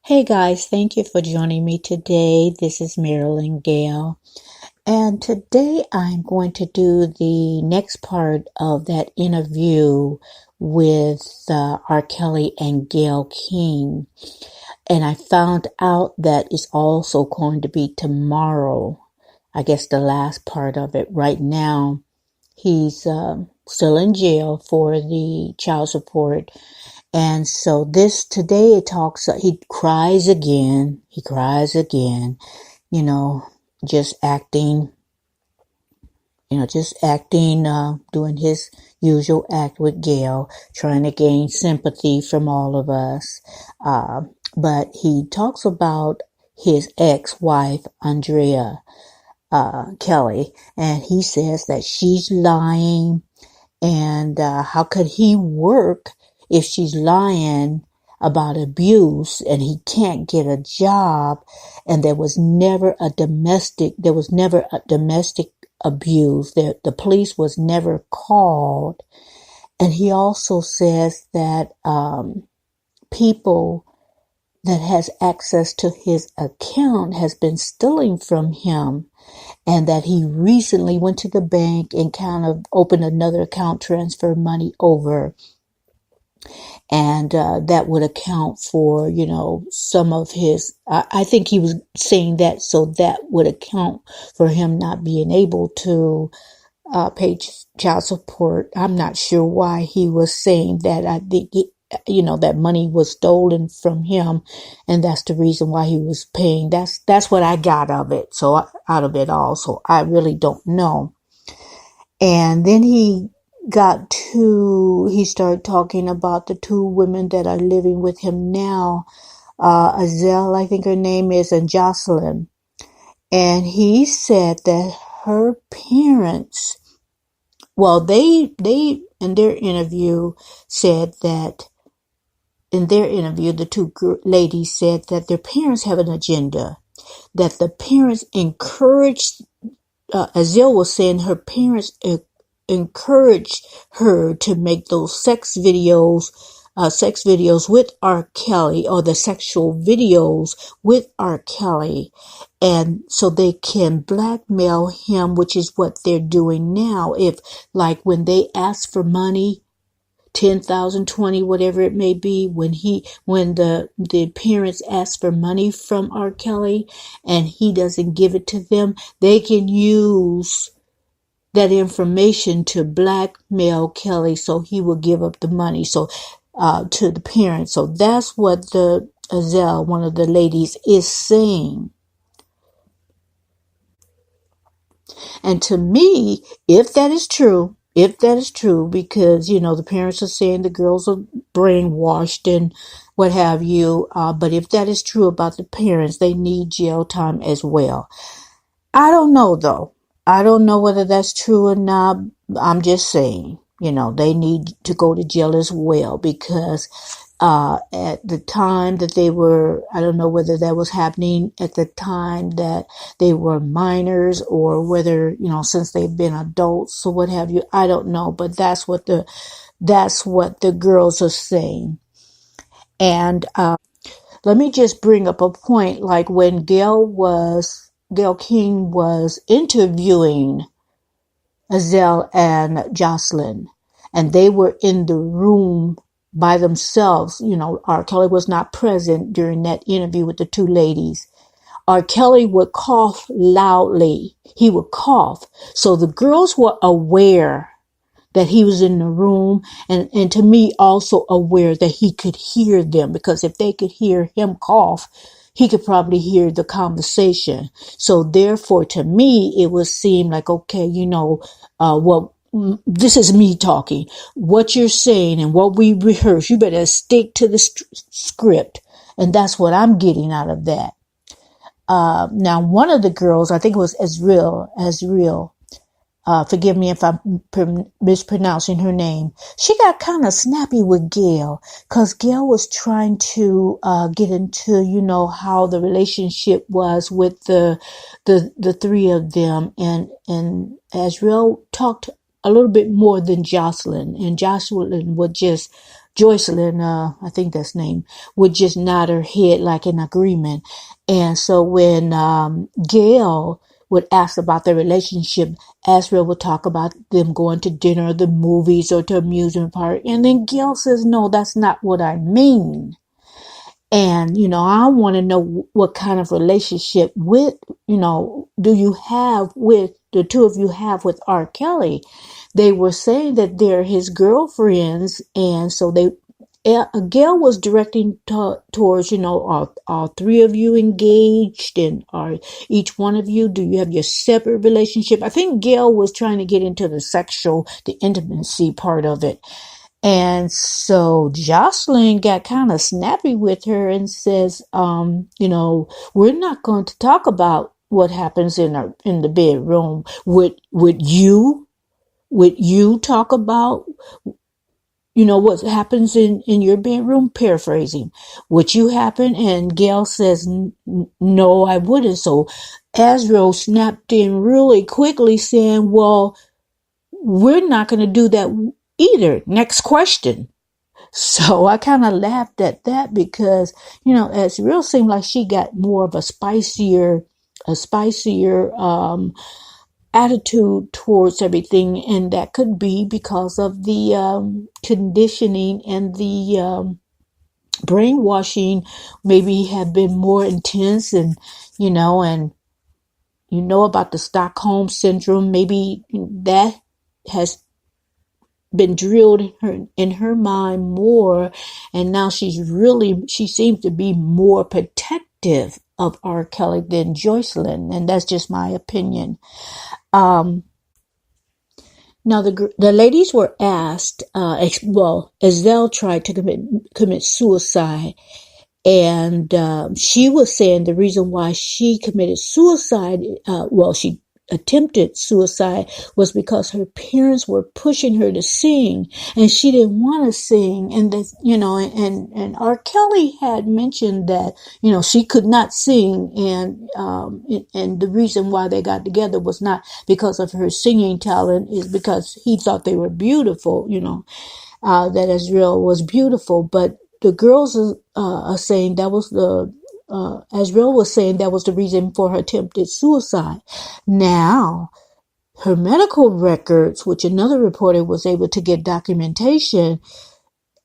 Hey guys, thank you for joining me today. This is Marilyn Gayle, and today I'm going to do the next part of that interview with R. Kelly and Gayle King. And I found out that it's also going to be tomorrow. I guess the last part of it. Right now, he's still in jail for the child support. And so today it talks, he cries again, you know, just acting, doing his usual act with Gayle, trying to gain sympathy from all of us. But he talks about his ex-wife, Andrea, Kelly, and he says that she's lying. And how could he work if she's lying about abuse and he can't get a job? And there was never a domestic abuse. The police was never called. And he also says that people that has access to his account has been stealing from him, and that he recently went to the bank and kind of opened another account, transferred money over, and that would account for, some of his, I think he was saying that, so that would account for him not being able to pay child support. I'm not sure why he was saying that. I think that money was stolen from him, and that's the reason why he was paying. That's what I got of it. So out of it all. So I really don't know. And then he started talking about the two women that are living with him now, Azelle, I think her name is, and Jocelyn. And he said that her parents, well, they in their interview the two ladies said that their parents have an agenda, that the parents encouraged, Azelle was saying her parents encouraged her to make those sex videos with R. Kelly, or the sexual videos with R. Kelly. And so they can blackmail him, which is what they're doing now. If, like, when they ask for money, 10,000, 20, whatever it may be, when the parents ask for money from R. Kelly and he doesn't give it to them, they can use that information to blackmail Kelly so he will give up the money to the parents. So that's what the Azelle, one of the ladies, is saying. And to me, if that is true, because, the parents are saying the girls are brainwashed and what have you, but if that is true about the parents, they need jail time as well. I don't know, though. I don't know whether that's true or not. I'm just saying, they need to go to jail as well, because at the time that they were, I don't know whether that was happening at the time that they were minors, or whether, since they've been adults or what have you. I don't know, but that's what the girls are saying. And let me just bring up a point, like when Gayle King was interviewing Azelle and Jocelyn, and they were in the room by themselves. R. Kelly was not present during that interview with the two ladies. R. Kelly would cough loudly. He would cough. So the girls were aware that he was in the room, and to me also aware that he could hear them, because if they could hear him cough, he could probably hear the conversation. So therefore, to me, it would seem like, okay, this is me talking. What you're saying and what we rehearse, you better stick to the script. And that's what I'm getting out of that. Now, one of the girls, I think it was Azriel, forgive me if I'm mispronouncing her name. She got kind of snappy with Gayle, because Gayle was trying to get into, how the relationship was with the three of them, and Azriel talked a little bit more than Jocelyn, and Jocelyn would just Joycelyn, I think that's name, would just nod her head like in agreement. And so when Gayle would ask about their relationship, Azrael would talk about them going to dinner, or the movies, or to amusement park. And then Gayle says, no, that's not what I mean. And, I want to know what kind of relationship do you have with the two of you have with R. Kelly. They were saying that they're his girlfriends. And so Gayle was directing towards, are three of you engaged, and are each one of you, do you have your separate relationship? I think Gayle was trying to get into the intimacy part of it. And so Jocelyn got kind of snappy with her and says, we're not going to talk about what happens in the bedroom. Would you talk about, what happens in your bedroom? Paraphrasing. Would you happen? And Gayle says, no, I wouldn't. So Azrael snapped in really quickly saying, well, we're not going to do that either. Next question. So I kind of laughed at that because, Azrael seemed like she got more of a spicier attitude towards everything. And that could be because of the conditioning and the brainwashing maybe have been more intense, and, about the Stockholm syndrome. Maybe that has been drilled in her mind more, and now she seems to be more protective of R. Kelly than Joycelyn, and that's just my opinion. Now the ladies were asked, Azelle tried to commit suicide, and she was saying the reason why she committed suicide, she attempted suicide, was because her parents were pushing her to sing, and she didn't want to sing. And that, and R. Kelly had mentioned that, she could not sing, and the reason why they got together was not because of her singing talent, is because he thought they were beautiful, that Azrael was beautiful. But the girls are saying that was Azrael was saying that was the reason for her attempted suicide. Now, her medical records, which another reporter was able to get documentation,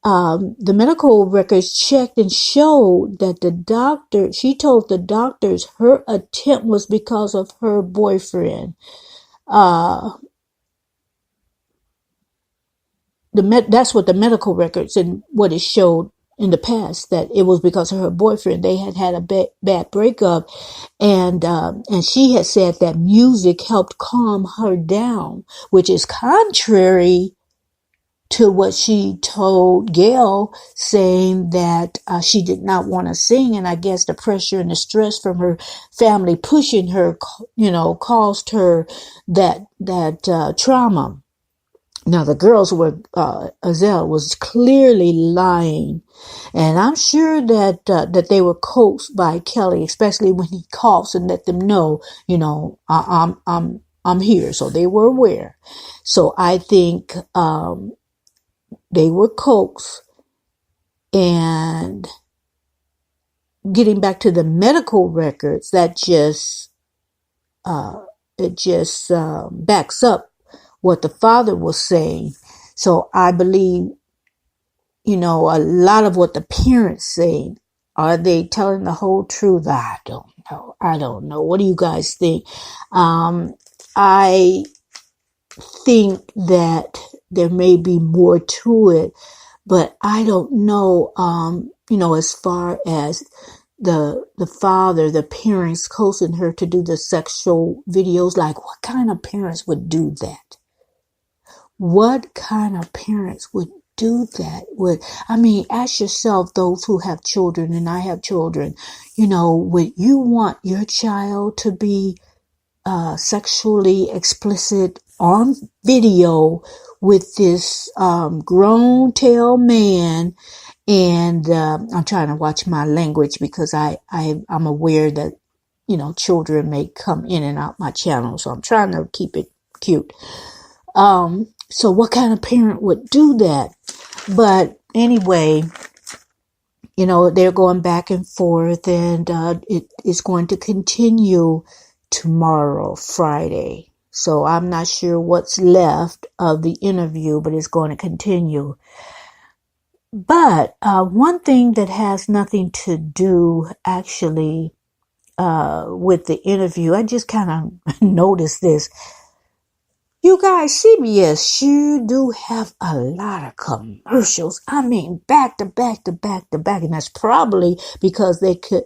the medical records checked and showed that she told the doctors her attempt was because of her boyfriend. That's what the medical records and what it showed in the past, that it was because of her boyfriend. They had a bad breakup, and she had said that music helped calm her down, which is contrary to what she told Gayle, saying that she did not want to sing, and I guess the pressure and the stress from her family pushing her, caused her that trauma. Now the girls Azelle was clearly lying, and I'm sure that they were coaxed by Kelly, especially when he coughs and let them know, I'm here. So they were aware. So I think they were coaxed. And getting back to the medical records, that just backs up what the father was saying. So I believe, a lot of what the parents say, are they telling the whole truth? I don't know. What do you guys think? I think that there may be more to it, but I don't know, as far as the parents coaxing her to do the sexual videos, like what kind of parents would do that? What kind of parents would do that? Ask yourself, those who have children, and I have children, would you want your child to be sexually explicit on video with this grown tail man? And I'm trying to watch my language because I'm aware that, children may come in and out my channel. So I'm trying to keep it cute. So what kind of parent would do that? But anyway, they're going back and forth, and it is going to continue tomorrow, Friday. So I'm not sure what's left of the interview, but it's going to continue. But one thing that has nothing to do actually with the interview, I just kind of noticed this. You guys, CBS sure do have a lot of commercials. I mean, back to back to back to back. And that's probably because they could,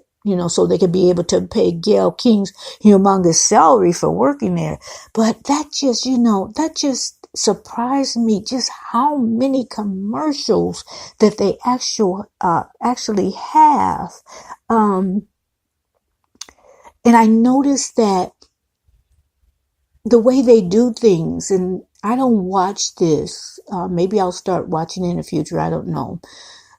so they could be able to pay Gayle King's humongous salary for working there. But that just surprised me, just how many commercials that they actually have. And I noticed that the way they do things, and I don't watch this. Maybe I'll start watching in the future. I don't know.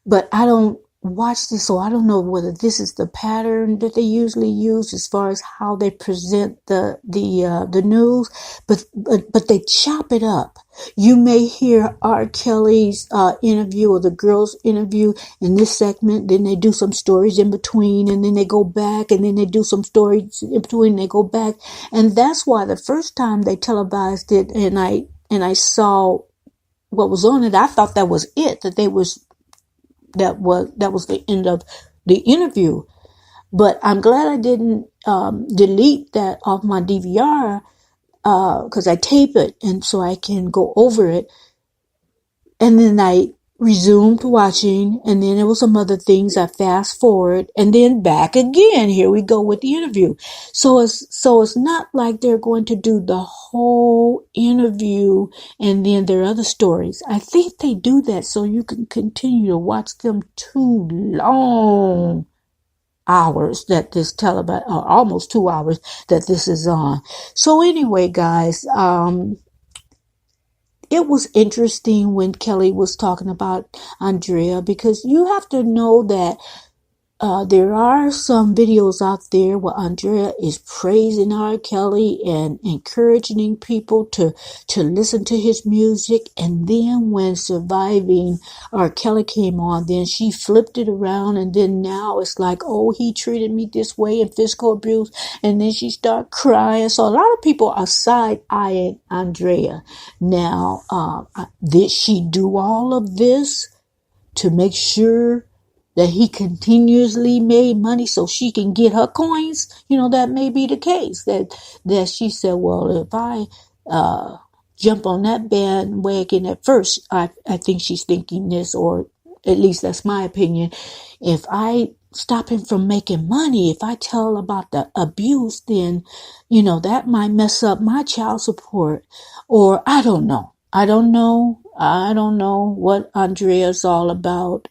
But I don't watch this, so I don't know whether this is the pattern that they usually use as far as how they present the news. But they chop it up. You may hear R. Kelly's interview or the girls' interview in this segment, then they do some stories in between, and then they go back, and then they do some stories in between, and they go back. And that's why the first time they televised it, and I saw what was on it, I thought that was it, that was the end of the interview. But I'm glad I didn't delete that off my DVR, because I tape it, and so I can go over it. And then I resumed watching, and then there was some other things I fast forward, and then back again. Here we go with the interview. So it's not like they're going to do the whole interview and then their other stories. I think they do that so you can continue to watch them too long hours that this almost 2 hours that this is on. So anyway, guys, it was interesting when Kelly was talking about Andrea, because you have to know that there are some videos out there where Andrea is praising R. Kelly and encouraging people to listen to his music. And then when Surviving R. Kelly came on, then she flipped it around. And then now it's like, oh, he treated me this way and physical abuse. And then she started crying. So a lot of people are side-eyeing Andrea. Now, did she do all of this to make sure that he continuously made money so she can get her coins? That may be the case, that she said, well, if I jump on that bandwagon at first, I think she's thinking this, or at least that's my opinion. If I stop him from making money, if I tell about the abuse, then, that might mess up my child support. Or I don't know what Andrea's all about.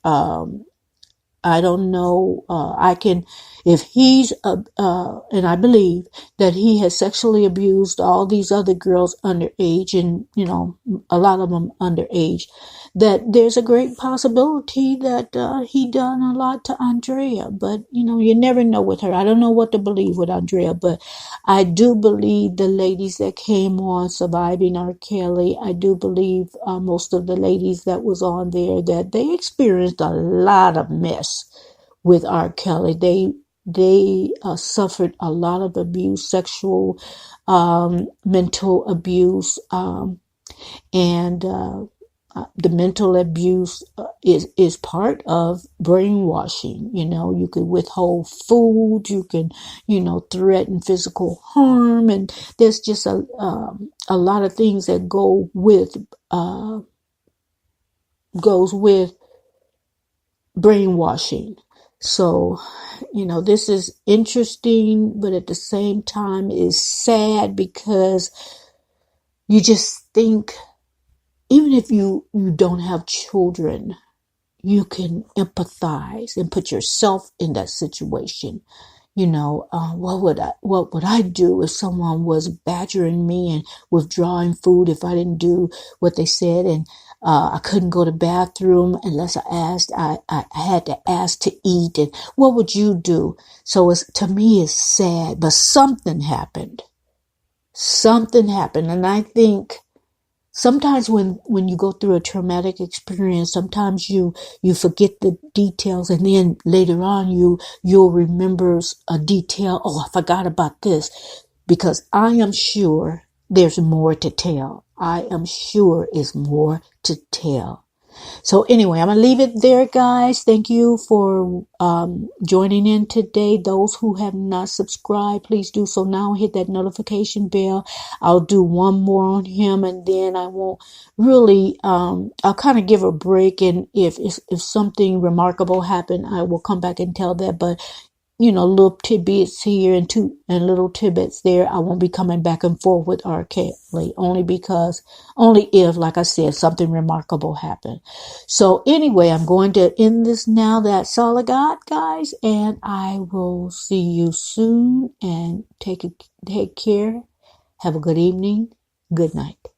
I don't know. If he's, and I believe that he has sexually abused all these other girls underage, and, a lot of them underage, that there's a great possibility that he done a lot to Andrea. But, you never know with her. I don't know what to believe with Andrea, but I do believe the ladies that came on Surviving R. Kelly, I do believe most of the ladies that was on there, that they experienced a lot of mess with R. Kelly. They suffered a lot of abuse, sexual, mental abuse, and the mental abuse is part of brainwashing. You could withhold food, you can, threaten physical harm, and there's just a lot of things that goes with brainwashing. So, this is interesting, but at the same time is sad, because you just think, even if you don't have children, you can empathize and put yourself in that situation. What would I do if someone was badgering me and withdrawing food if I didn't do what they said, and I couldn't go to the bathroom unless I had to ask to eat, and what would you do? So to me it's sad, but something happened, and I think sometimes when you go through a traumatic experience, sometimes you forget the details, and then later on you'll remember a detail. Oh, I forgot about this, because I am sure there's more to tell. I am sure it's more to tell. So anyway, I'm going to leave it there, guys. Thank you for joining in today. Those who have not subscribed, please do so now. Hit that notification bell. I'll do one more on him, and then I won't really, I'll kind of give a break. And if something remarkable happened, I will come back and tell that. But little tidbits here and little tidbits there. I won't be coming back and forth with R. Kelly, only if, like I said, something remarkable happened. So anyway, I'm going to end this now. That's all I got, guys, and I will see you soon. And take care. Have a good evening. Good night.